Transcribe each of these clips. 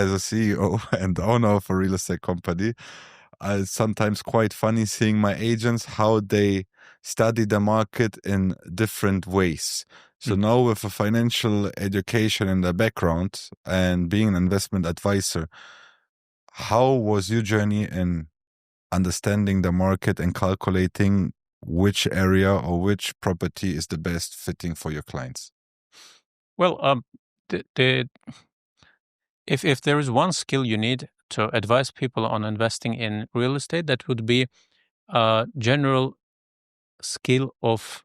as a CEO and owner of a real estate company, it's sometimes quite funny seeing my agents how they study the market in different ways. So now with a financial education in the background and being an investment advisor, how was your journey in understanding the market and calculating which area or which property is the best fitting for your clients? Well, if there is one skill you need to advise people on investing in real estate, that would be a general skill of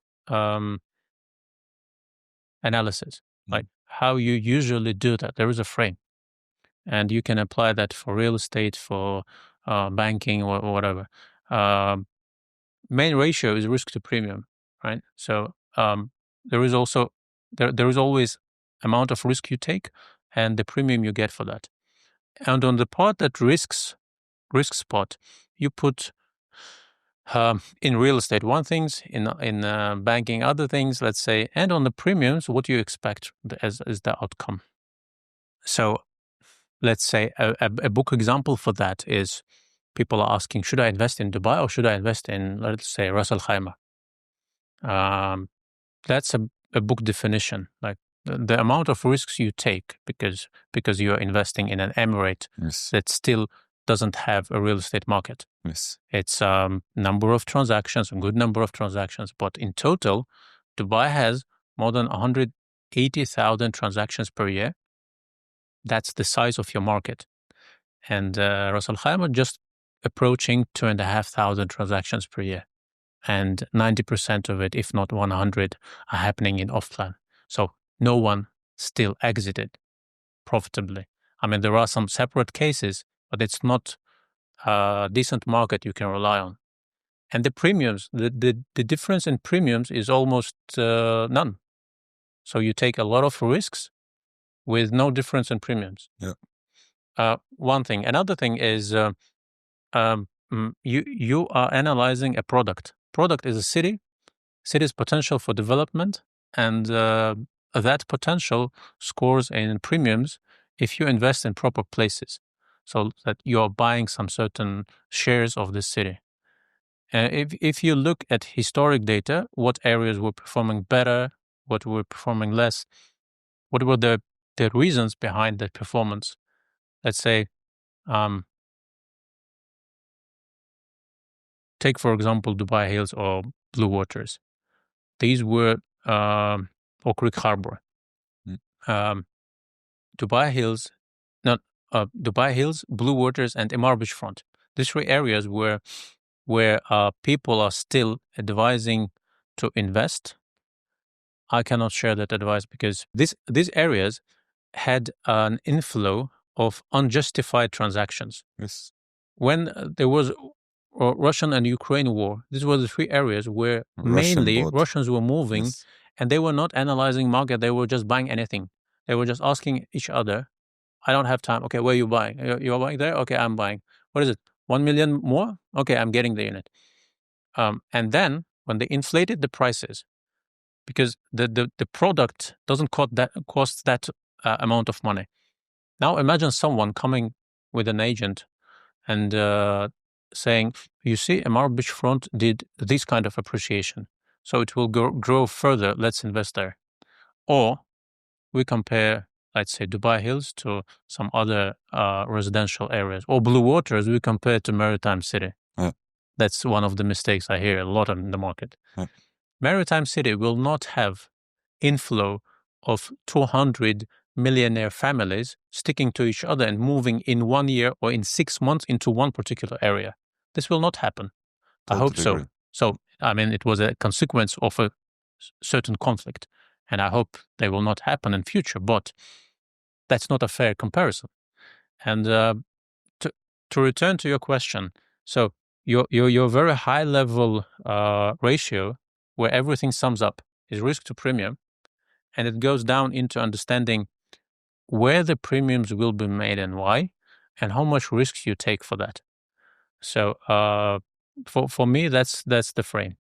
analysis, like how you usually do that. There is a frame, and you can apply that for real estate, for banking, or whatever. Main ratio is risk to premium, right? So there is also there is always amount of risk you take and the premium you get for that. And on the part that risk spot, you put in real estate one things, in banking other things, let's say, and on the premiums, what you expect as the outcome. So let's say a book example for that is people are asking, should I invest in Dubai or should I invest in, let's say, Ras Al Khaimah? That's a book definition, like the amount of risks you take because you are investing in an emirate that still doesn't have a real estate market. Yes. It's number of transactions, a good number of transactions, but in total, Dubai has more than 180,000 transactions per year. That's the size of your market. And Ras Al Khaimah just approaching 2,500 transactions per year. And 90% of it, if not 100, are happening in off-plan. So no one still exited profitably. I mean, there are some separate cases, but it's not a decent market you can rely on. And the premiums, the difference in premiums is almost none. So you take a lot of risks with no difference in premiums. Yeah. One thing. Another thing is you are analyzing a product. Product is a city's potential for development, and that potential scores in premiums if you invest in proper places, so that you are buying some certain shares of the city. If you look at historic data, what areas were performing better, what were performing less, what were the reasons behind that performance? Let's say, take for example Dubai Hills or Blue Waters. These were or Creek Harbor. Dubai Hills, Dubai Hills, Blue Waters, and Emar Beachfront. These three areas where people are still advising to invest. I cannot share that advice because these areas had an inflow of unjustified transactions. Yes. When there was Russian and Ukraine war, these were the three areas where mainly Russians were moving, yes, and they were not analyzing market. They were just buying anything. They were just asking each other, I don't have time. Okay, where are you buying? You're buying there? Okay, I'm buying. What is it? 1 million more? Okay, I'm getting the unit. And then when they inflated the prices, because the product doesn't cost that amount of money. Now imagine someone coming with an agent and saying, you see, Emar Beachfront did this kind of appreciation, so it will grow further. Let's invest there. Or we compare, let's say, Dubai Hills to some other residential areas, or Blue Waters, we compare to Maritime City. Yeah. That's one of the mistakes I hear a lot in the market. Yeah. Maritime City will not have inflow of 200 millionaire families sticking to each other and moving in 1 year or in 6 months into one particular area. This will not happen. Totally I hope so. agree. So, I mean, it was a consequence of a certain conflict, and I hope they will not happen in future, but that's not a fair comparison. And to return to your question, so your very high level ratio where everything sums up is risk to premium, and it goes down into understanding where the premiums will be made and why, and how much risks you take for that. So for me, that's the frame.